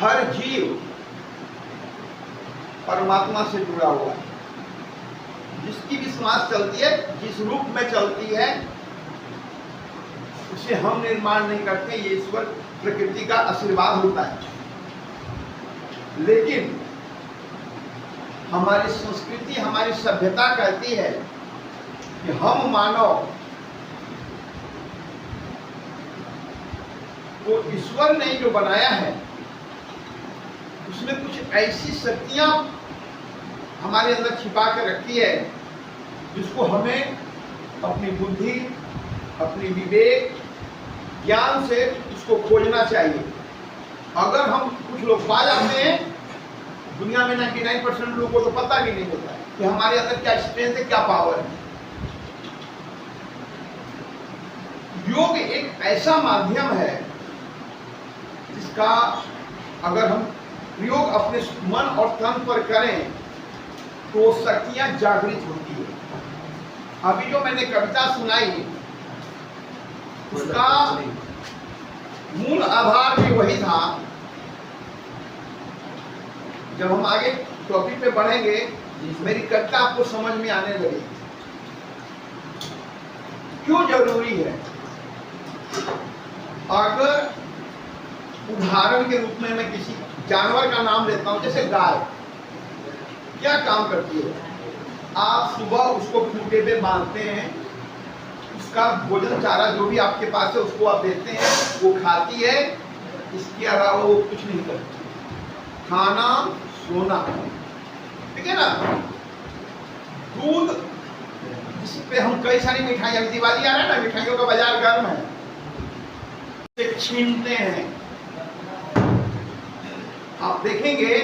हर जीव परमात्मा से जुड़ा हुआ है। जिसकी भी श्वास चलती है, जिस रूप में चलती है, उसे हम निर्माण नहीं करते, ये ईश्वर प्रकृति का आशीर्वाद होता है। लेकिन हमारी संस्कृति, हमारी सभ्यता कहती है कि हम मानव को ईश्वर ने जो बनाया है उसमें कुछ ऐसी शक्तियां हमारे अंदर छिपा कर रखी है जिसको हमें अपनी बुद्धि, अपनी विवेक, ज्ञान से उसको खोजना चाहिए। अगर हम कुछ लोग पा जाते हैं, दुनिया में 99% लोगों को तो पता भी नहीं होता है कि हमारे अंदर क्या स्ट्रेंथ है, क्या पावर है। योग एक ऐसा माध्यम है जिसका अगर हम प्रयोग अपने मन और तन पर करें तो शक्तियां जागृत होती है। अभी जो मैंने कविता सुनाई उसका मूल आधार भी वही था। जब हम आगे टॉपिक पे बढ़ेंगे मेरी कविता आपको समझ में आने लगेगी। क्यों जरूरी है? अगर उदाहरण के रूप में मैं किसी जानवर का नाम लेता हूं, जैसे गाय क्या काम करती है? आप सुबह उसको खूंटे पे बांधते हैं, उसका भोजन चारा जो भी आपके पास है उसको आप देते हैं, वो खाती है, इसके अलावा वो कुछ नहीं करती। खाना, सोना, ठीक है ना। दूध, जिस पे हम कई सारी मिठाइयां, दिवाली आ रहा है ना, मिठाइयों का बाजार गर्म है, छीनते हैं। आप देखेंगे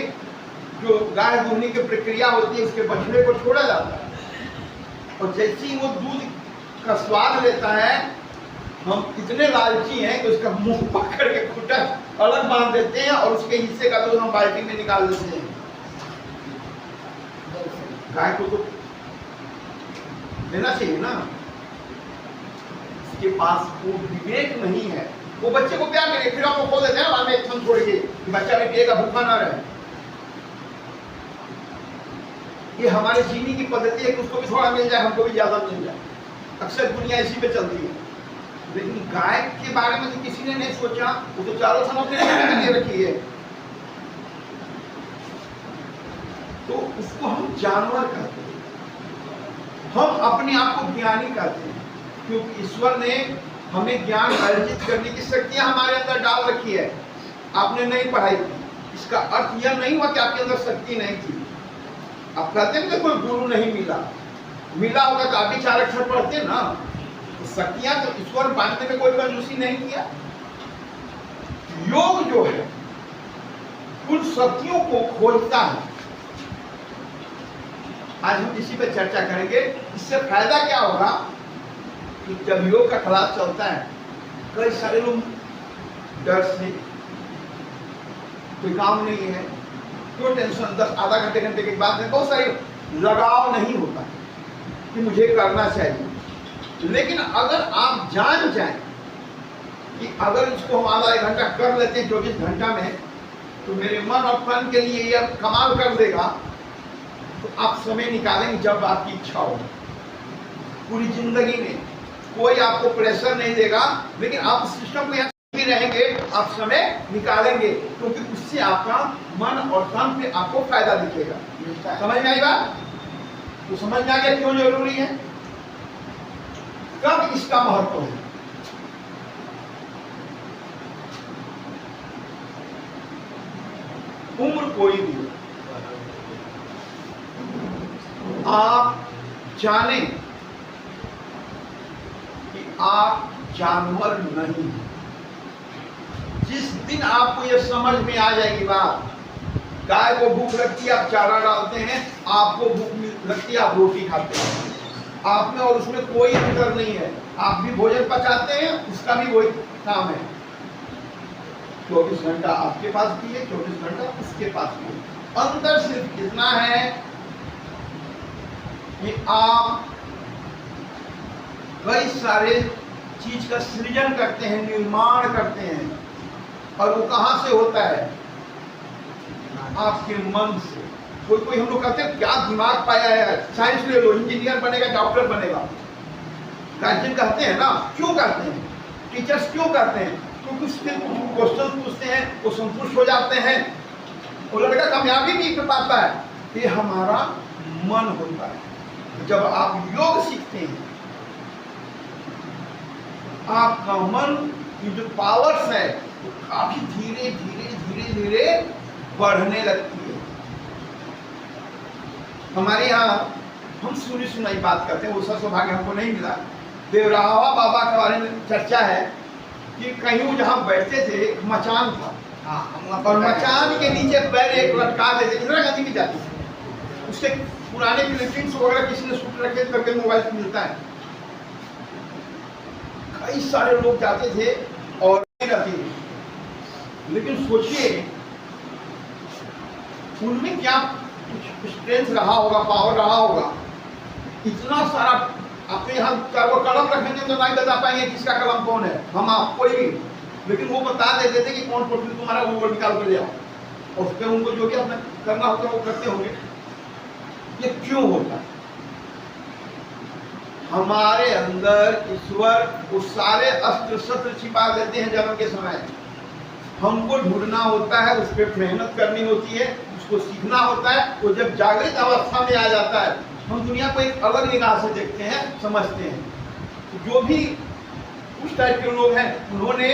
जो गाय दूहने की प्रक्रिया होती है उसके बछड़े को छोड़ा जाता है और जैसे ही वो दूध का स्वाद लेता है, हम इतने लालची हैं कि उसका मुंह पकड़ के खूंटा अलग बांध देते हैं और उसके हिस्से का दूध हम बाल्टी में निकाल देते हैं। गाय को तो देना चाहिए ना। उसके पास वो विवेक नहीं है। वो बच्चे को प्यार करेंगे, फिर आपको खो देते हैं बाद में एक क्षण छोड़ के, बच्चा भी पिएगा, भूखा ना रहे। ये हमारे जीने की पद्धति है कि उसको भी थोड़ा मिल जाए, हमको भी ज्यादा मिल जाए। अक्सर दुनिया इसी पे चलती है। लेकिन गाय के बारे में तो किसी ने नहीं सोचा, वो तो चारों समय अपने रखी है। तो उसको हम जानवर कहते हैं, हम अपने आप को ज्ञानी कहते हैं, क्योंकि ईश्वर ने हमें ज्ञान अर्जित करने की शक्तियां हमारे अंदर डाल रखी है। आपने नहीं पढ़ाई की, इसका अर्थ यह नहीं हुआ कि आपके अंदर शक्ति नहीं थी। आप कहते हैं कि कोई गुरु नहीं मिला, मिला होगा तो आप भी 4 अक्षर पढ़ते ना। तो शक्तियां तो ईश्वर बांटने में कोई कंजूसी नहीं किया। योग जो है उन शक्तियों को खोजता है। आज हम इसी पे चर्चा करेंगे। इससे फायदा क्या होगा कि जब योग का क्लास चलता है, कई सारे लोग डर से, कोई काम नहीं है, क्यों टेंशन, 10 आधा घंटे के बाद में बहुत सारे लगाव नहीं होता कि मुझे करना चाहिए। लेकिन अगर आप जान जाएं कि अगर इसको हम आधा 1 घंटा कर लेते हैं 24 घंटा में, तो मेरे मन और तन के लिए यह कमाल कर देगा, तो आप समय निकालेंगे जब आपकी इच्छा हो। पूरी जिंदगी में कोई आपको प्रेशर नहीं देगा, लेकिन आप सिस्टम को यहाँ भी रहेंगे, आप समय निकालेंगे, क्योंकि उससे आपका मन और तन पे आपको फायदा दिखेगा। समझ में आई बात? तो समझ में आ गया क्यों जरूरी है, कब इसका महत्व है। उम्र कोई भी हो, आप जाने कि आप जानवर नहीं हैं। जिस दिन आपको यह समझ में आ जाएगी बात, गाय को भूख लगती है आप चारा डालते हैं, आपको भूख लगती है आप रोटी खाते हैं। आप में और उसमें कोई अंतर नहीं है। आप भी भोजन पचाते हैं, उसका भी वही काम है। 24 घंटा आपके पास भी है, 24 घंटा उसके पास भी है। अंतर सिर्फ इतना है कि आप कई सारे चीज का सृजन करते हैं, निर्माण करते हैं। और वो कहां से होता है? आपके मन से। कोई कोई हम लोग कहते हैं क्या दिमाग पाया है, साइंस ले लो, इंजीनियर बनेगा, डॉक्टर बनेगा। गार्जियन कहते हैं ना, क्यों कहते हैं, टीचर्स क्यों कहते हैं, क्योंकि उसके क्वेश्चन पूछते हैं, वो संतुष्ट हो जाते हैं, वो लड़का कामयाबी भी कर पाता है। ये हमारा मन होता है। जब आप योग सीखते हैं, आपका मन की जो पावर्स है वो काफी धीरे धीरे धीरे धीरे बढ़ने लगती है। हमारे यहाँ हम सुनी सुनाई बात करते हैं, वो सब सौभाग्य हमको नहीं मिला। देवरावा बाबा के बारे में चर्चा है कि कहीं वो जहाँ बैठते थे मचान था, और मचान के नीचे पैर एक लटका देते, इंदिरा गांधी की जाती है, उसके पुराने क्लिपिंग्स वगैरह किसी ने शूट रखे करके मोबाइल पे मिलता है। कई सारे लोग जाते थे और रहती थी, लेकिन सोचिए उनमें क्या कुछ स्ट्रेंथ रहा होगा, पावर रहा होगा। इतना सारा अपने यहाँ वो कलम रखेंगे तो नहीं बता पाएंगे किसका कलम कौन है, हम आप कोई भी, लेकिन वो बता देते थे कि कौन प्रोटीन तुम्हारा वो निकाल कर ले आओ, और फिर उनको जो भी अपना करना होता है वो करते होंगे। ये क्यों होता है? हमारे अंदर ईश्वर वो सारे अस्त्र शस्त्र छिपा देते हैं जन्म के समय। हमको ढूंढना होता है, उस पर मेहनत करनी होती है, उसको सीखना होता है। वो जब जागृत अवस्था में आ जाता है, हम दुनिया को एक अलग निगाह से देखते हैं, समझते हैं। तो जो भी उस टाइप के लोग हैं, उन्होंने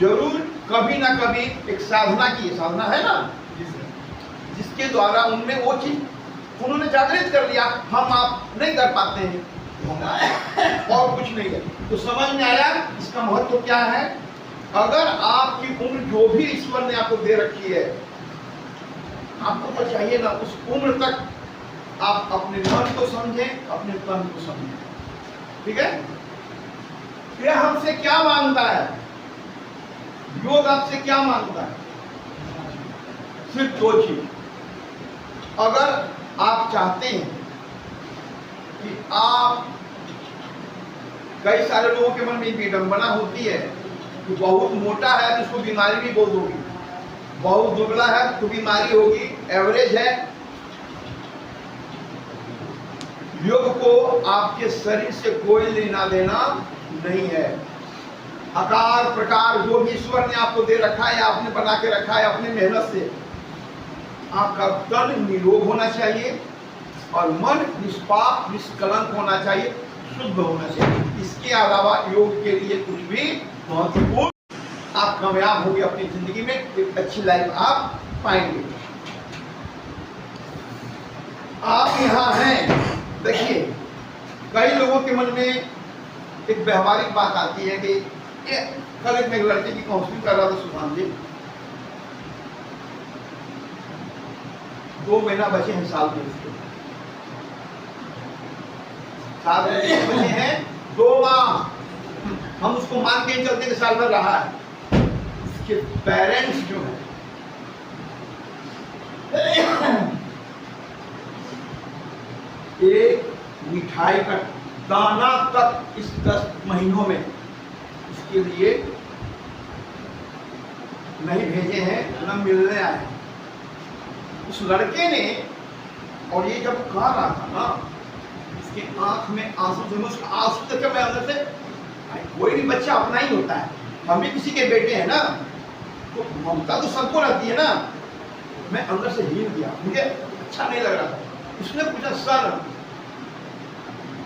जरूर कभी ना कभी एक साधना की, साधना है ना, जिसके द्वारा उनमें वो चीज उन्होंने जागृत कर लिया। हम आप नहीं कर पाते हैं, और कुछ नहीं है। तो समझ में आया इसका महत्व क्या है। अगर आपकी उम्र जो भी ईश्वर ने आपको दे रखी है, आपको तो चाहिए ना उस उम्र तक आप अपने मन को समझें, अपने तन को समझें। ठीक है? ये हमसे क्या मांगता है, योग आपसे क्या मांगता है? सिर्फ दो चीज। अगर आप चाहते हैं कि आप, कई सारे लोगों के मन में विडंबना होती है कि बहुत मोटा है तो उसको बीमारी भी बहुत होगी, बहुत दुबला है तो बीमारी होगी, एवरेज है। योग को आपके शरीर से कोई लेना देना नहीं है। आकार प्रकार जो भी ईश्वर ने आपको दे रखा है, आपने बना के रखा है अपने मेहनत से, आपका तन निरोग होना चाहिए और मन निष्पाप निष्कलंक होना चाहिए, शुद्ध होना चाहिए। इसके अलावा योग के लिए कुछ भी महत्वपूर्ण, आप कामयाब होंगे अपनी जिंदगी में, एक अच्छी लाइफ आप पाएंगे। आप यहाँ हैं, देखिए कई लोगों के मन में एक व्यवहारिक बात आती है कि ये कल एक लड़के की काउंसलिंग कर रहा था सुभान जी, 2 महीना बचे हैं साल में, उसके साल में बचे हैं 2 माह। हम उसको मान के चलते कि साल भर रहा है। उसके पेरेंट्स जो है एक मिठाई का दाना तक इस 10 महीनों में उसके लिए नहीं भेजे हैं, न मिलने आए। उस लड़के ने, और ये जब कह रहा था ना, उसके आंख में आंसू थे, उसका आंसू देख मैं अंदर से, कोई भी बच्चा अपना ही होता है, हम भी किसी के बेटे हैं ना, तो ममता तो सबको रहती है ना। मैं अंदर से हिल गया, मुझे अच्छा नहीं लग रहा था। उसने पूछा, सर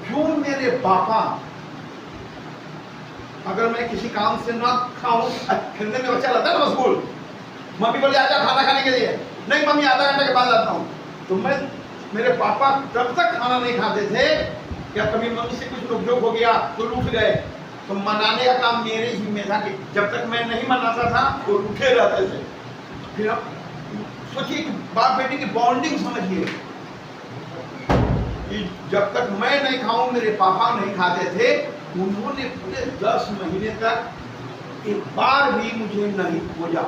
क्यों मेरे पापा, अगर मैं किसी काम से ना खाऊं, खेलने में बच्चा रहता है ना मशगूल, मम्मी बोले आजा खाना खाने के लिए, नहीं मम्मी आधा घंटे के बाद आता हूँ, तो मैं, मेरे पापा तब तक खाना नहीं खाते थे, क्या कभी मम्मी से कुछ नोक-झोंक हो गया तो रूठ गए, तो मनाने का काम मेरे ही में था कि जब तक मैं नहीं मनाता था वो रूठे रहते थे। फिर अब सोचिए कि बाप बेटी की बॉन्डिंग समझिए कि जब तक मैं नहीं खाऊं मेरे पापा नहीं खाते थे। उन्होंने पूरे 10 महीने तक एक बार भी मुझे नहीं खोजा।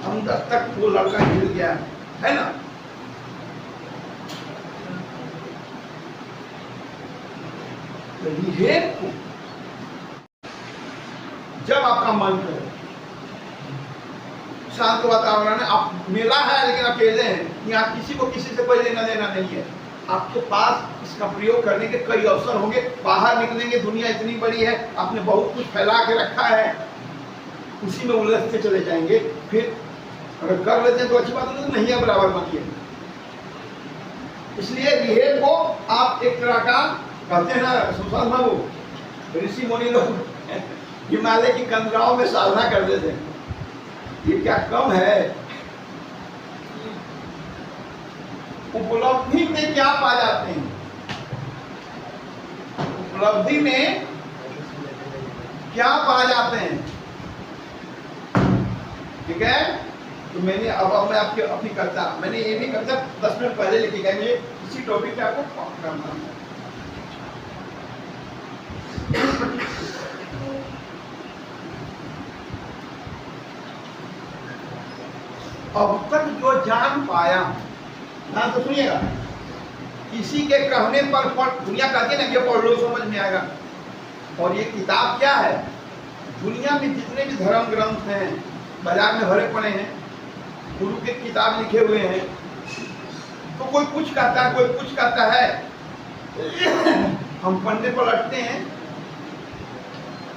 अंदर तक वो लड़का हिल गया है ना। तो जब आपका मन करे शांत वातावरण है, आप मेला है लेकिन अकेले हैं, यहाँ किसी को किसी से कोई लेना देना नहीं है। आपके पास इसका प्रयोग करने के कई अवसर होंगे, बाहर निकलेंगे, दुनिया इतनी बड़ी है, आपने बहुत कुछ फैला के रखा है, उसी में उलझते चले जाएंगे। फिर अगर कर लेते हैं तो अच्छी बात है, नहीं है बराबर बनिए। इसलिए विहेर को आप एक तरह का कहते हैं ना, सुशांत बाबू, ऋषि मुनि लोग हिमालय की कंदराओं में साधना करते थे। ये क्या कम है? उपलब्धि में क्या पा जाते हैं? उपलब्धि में क्या पा जाते हैं? ठीक है, तो मैंने अब मैं आपकी अपनी कविता, मैंने ये भी कविता 10 मिनट पहले लिखी गई, मुझे इसी टॉपिक पे आपको करना है। अब तक जो जान पाया, ना तो सुनिएगा, किसी के कहने पर दुनिया कहती है ना, ये पढ़ लो समझ में आएगा। और ये किताब क्या है? दुनिया में जितने भी धर्म ग्रंथ हैं बाजार में भरे पड़े हैं, गुरु के किताब लिखे हुए हैं, तो कोई कुछ कहता है, कोई कुछ कहता है, हम पढ़ने पलटते हैं।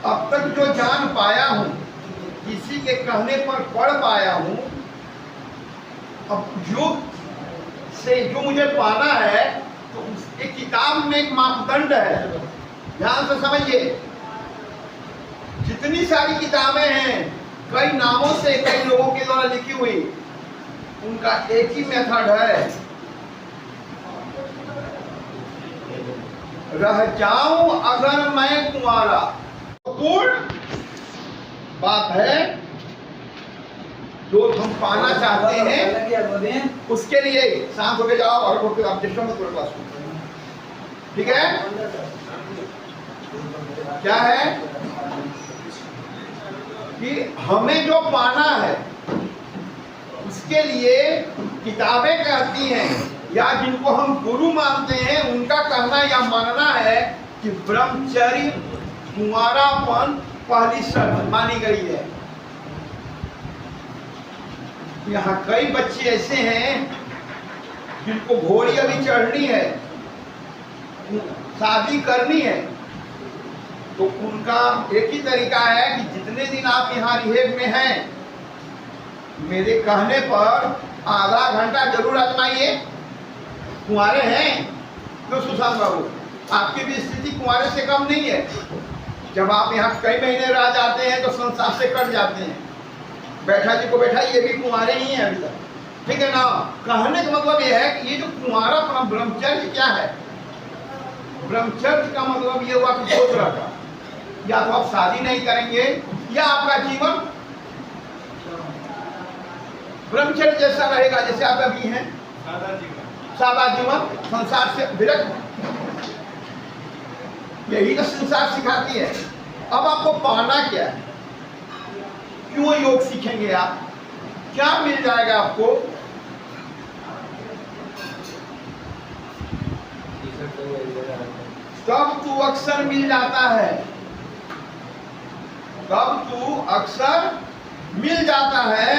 अब तक जो जान पाया हूं, किसी के कहने पर पढ़ पाया हूं, अब योग से जो मुझे पाना है, तो एक किताब में एक मापदंड है, ध्यान से समझिए। जितनी सारी किताबें हैं, कई नामों से कई लोगों के द्वारा लिखी हुई, उनका एक ही मेथड है, रह जाऊं अगर मैं कुंवारा। पूर्ण बात है, जो हम पाना चाहते हैं उसके लिए शांत होके जाओ और आप डिस्टर्ब मत करो क्लास को, ठीक है? क्या है कि हमें जो पाना है उसके लिए किताबें कहती हैं, या जिनको हम गुरु मानते हैं उनका कहना या मानना है कि ब्रह्मचर्य कुंवारापन पहली शर्त मानी गई है। यहाँ कई बच्चे ऐसे हैं जिनको घोड़ी अभी चढ़नी है, शादी करनी है, तो उनका एक ही तरीका है कि जितने दिन आप यहाँ रिहेब में हैं, मेरे कहने पर आधा घंटा जरूर आजमाइए। कुंवारे हैं तो सुशांत बाबू, आपकी भी स्थिति कुंवारे से कम नहीं है। जब आप यहाँ कई महीने रह जाते हैं तो संसार से कट जाते हैं। बैठा जी को बैठा, ये भी कुंवारे ही हैं अभी तक, ठीक है ना? कहने का मतलब ये है कि ये जो कुंवारा ब्रह्मचर्य क्या है? ब्रह्मचर्य का मतलब ये हुआ कि दो तरह का, या तो आप शादी नहीं करेंगे या आपका जीवन ब्रह्मचर्य जैसा रहेगा जैसे आप अभी हैं, सादा जीवन, संसार से विरक्त। यही तो संसार सिखाती है। अब आपको पाना क्या है? क्यों योग सीखेंगे आप? क्या मिल जाएगा आपको? तब तू अक्सर मिल जाता है, तब तू अक्सर मिल जाता है।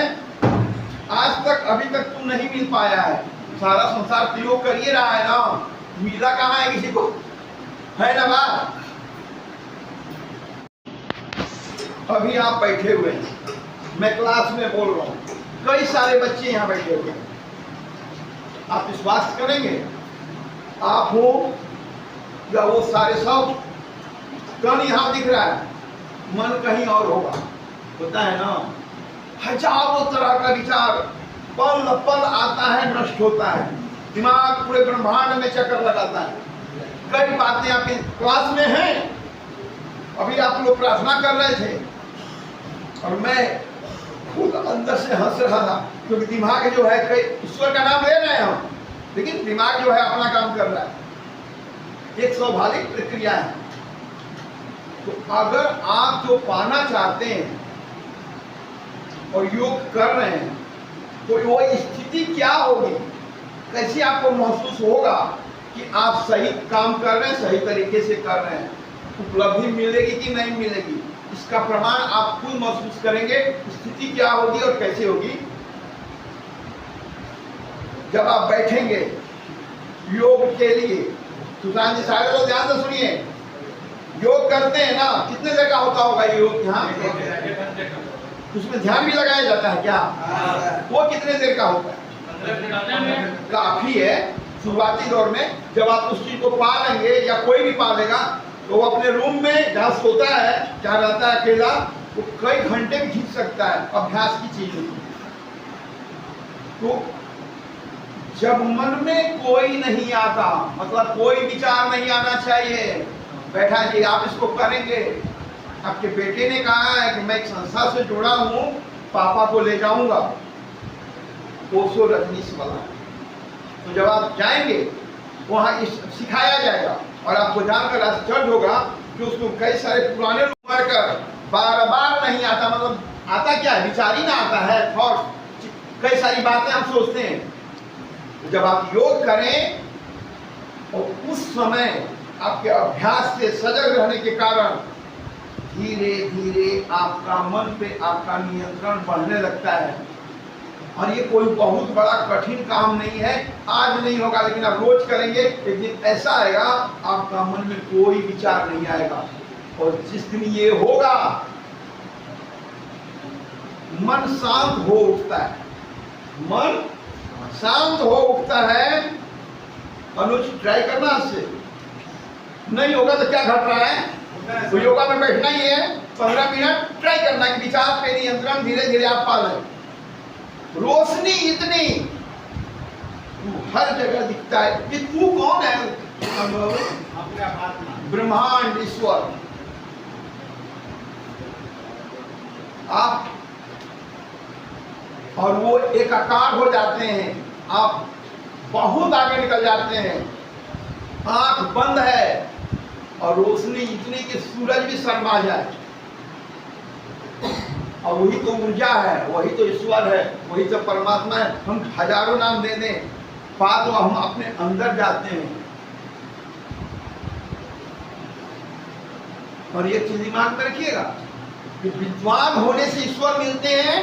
आज तक अभी तक तू नहीं मिल पाया है। सारा संसार प्रयोग कर ही रहा है ना, मिला कहाँ है किसी को? है ना बात? अभी आप बैठे हुए हैं, मैं क्लास में बोल रहा हूँ, कई सारे बच्चे यहाँ बैठे हुए हैं। आप विश्वास करेंगे, आप हो या वो सारे सब, कण यहाँ दिख रहा है, मन कहीं और होगा। होता है ना, हजारों तरह का विचार पल पल आता है, नष्ट होता है, दिमाग पूरे ब्रह्मांड में चक्कर लगाता है। कई बातें आपके क्लास में हैं, अभी आप लोग प्रार्थना कर रहे थे और मैं खुद अंदर से हंस रहा था, क्योंकि दिमाग जो है, कई ईश्वर का नाम ले रहे हैं हम, लेकिन दिमाग जो है अपना काम कर रहा है। एक स्वाभाविक प्रक्रिया है। तो अगर आप जो पाना चाहते हैं और योग कर रहे हैं, तो वो स्थिति क्या होगी, कैसे आपको महसूस होगा कि आप सही काम कर रहे हैं, सही तरीके से कर रहे हैं, उपलब्धि मिलेगी कि नहीं मिलेगी, इसका प्रमाण आप खुद महसूस करेंगे। स्थिति क्या होगी और कैसे होगी। जब आप बैठेंगे योग के लिए, सुशांत जी सारे लोग ध्यान से सुनिए, योग करते हैं ना, कितने देर का होता होगा योग यहाँ? उसमें ध्यान भी लगाया जाता है क्या? वो कितने देर का होता है? काफी है। शुरुआती दौर में जब आप उस चीज को पा लेंगे या कोई भी पा लेगा तो वो अपने रूम में जहाँ सोता है, जहाँ रहता है अकेला, वो कई घंटे भी खींच सकता है। अभ्यास की चीज होती है। तो जब मन में कोई नहीं आता, मतलब कोई विचार नहीं आना चाहिए, बैठा जी आप इसको करेंगे। आपके बेटे ने कहा है कि मैं एक संस्था से जुड़ा हूं, पापा को ले जाऊंगा, ओशो रजनीश वाला। तो जब आप जाएंगे वहाँ सिखाया जाएगा और आपको जानकर आश्चर्य होगा कि उसमें कई सारे पुराने लोग मरकर बार बार नहीं आता, मतलब आता क्या है, विचार ही ना आता है, थॉट, कई सारी बातें हम सोचते हैं। जब आप योग करें और उस समय आपके अभ्यास से सजग रहने के कारण धीरे धीरे आपका मन पे आपका नियंत्रण बढ़ने लगता है। और ये कोई बहुत बड़ा कठिन काम नहीं है, आज नहीं होगा लेकिन आप रोज करेंगे, एक दिन ऐसा आएगा आपका मन में कोई विचार नहीं आएगा। और जिस दिन ये होगा मन शांत हो उठता है, मन शांत हो उठता है। अनुज ट्राई करना इससे, नहीं होगा तो क्या घट रहा है, तो योगा में बैठना ही है, 15 मिनट ट्राई करना कि विचार पे नियंत्रण धीरे धीरे आप पा लें। रोशनी इतनी हर जगह दिखता है कि तू कौन है, ब्रह्मांड ईश्वर। आप और वो एकाकार हो जाते हैं, आप बहुत आगे निकल जाते हैं। आंख बंद है और रोशनी इतनी कि सूरज भी शर्मा जाए। और वही तो ऊर्जा है, वही तो ईश्वर है, वही तो परमात्मा है। हम हजारों नाम दे दें, बात तो हम अपने अंदर जाते हैं। और ये चीज दिमाग में रखिएगा कि विद्वान होने से ईश्वर मिलते हैं,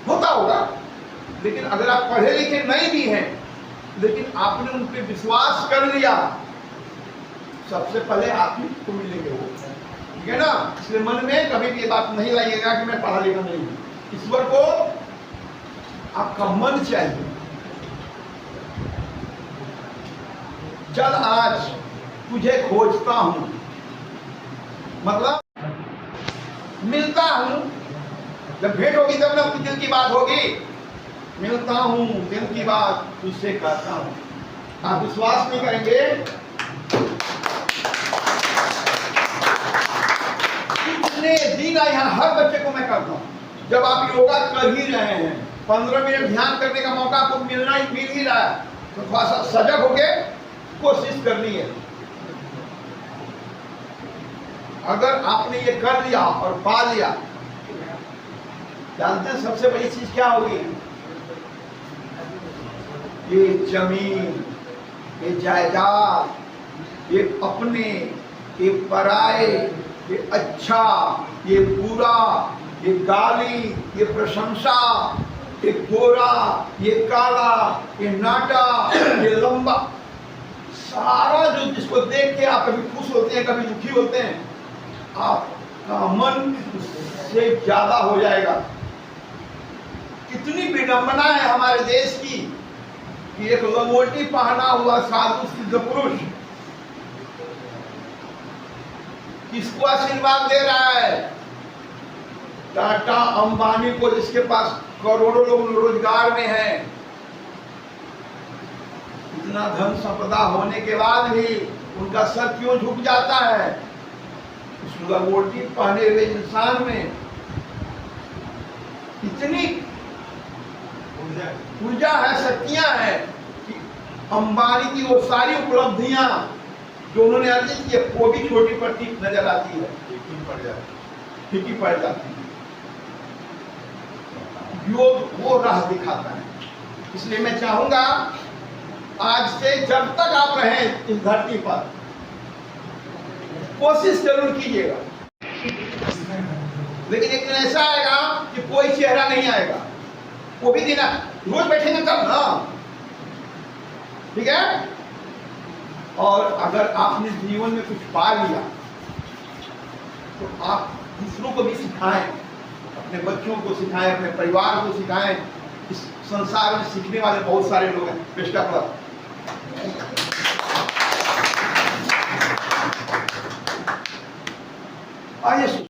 होता होगा, लेकिन अगर आप पढ़े लिखे नहीं भी हैं लेकिन आपने उन पर विश्वास कर लिया, सबसे पहले आप ही को मिलेंगे वो, ठीक है ना। इसलिए मन में कभी भी ये बात नहीं लाइएगा कि मैं पढ़ा लिखा नहीं हूं। ईश्वर को आपका मन चाहिए। चल आज तुझे खोजता हूं, मतलब मिलता हूं। जब भेंट होगी तब ना दिल की बात होगी। मिलता हूं, दिल की बात तुझसे करता हूं। आप विश्वास नहीं करेंगे, इतने दिन यहाँ हर बच्चे को मैं करता हूं। जब आप योगा कर ही रहे हैं, 15 मिनट ध्यान करने का मौका आपको मिल ही रहा है, तो थोड़ा सा सजग होके कोशिश करनी है। अगर आपने ये कर लिया और पा लिया, जानते हैं सबसे बड़ी चीज क्या होगी? ये जमीन, ये जायदाद, ये अपने, ये पराए, ये अच्छा, ये बुरा, ये गाली, ये प्रशंसा, ये गोरा, ये काला, ये नाटा, ये लंबा, सारा जो जिसको देख के आप कभी खुश होते हैं कभी दुखी होते हैं, आपका मन उससे ज्यादा हो जाएगा। कितनी विडंबना है हमारे देश की कि एक लंगोटी पहना हुआ साधु सिद्ध पुरुष किसको आशीर्वाद दे रहा है? टाटा अंबानी को, जिसके पास करोड़ों लोग रोजगार में हैं। इतना धन संपदा होने के बाद भी उनका सर क्यों झुक जाता है? उस लंगोटी पहने हुए इंसान में इतनी ऊर्जा है, शक्तियां हैं कि अंबानी की वो सारी उपलब्धियां जो उन्होंने अर्जित की वो भी छोटी पट्टी नजर आती है, फीकी पड़ जाती है। योग वो राह दिखाता है। इसलिए मैं चाहूंगा आज से जब तक आप रहें इस धरती पर, कोशिश जरूर कीजिएगा लेकिन एक दिन ऐसा आएगा कि कोई चेहरा नहीं आएगा, वो भी दिन रोज बैठेंगे तब ना, ठीक है। और अगर आपने जीवन में कुछ पा लिया तो आप दूसरों को भी सिखाएं, अपने बच्चों को सिखाएं, अपने परिवार को सिखाएं। इस संसार में सीखने वाले बहुत सारे लोग हैं। Best of luck. आइए।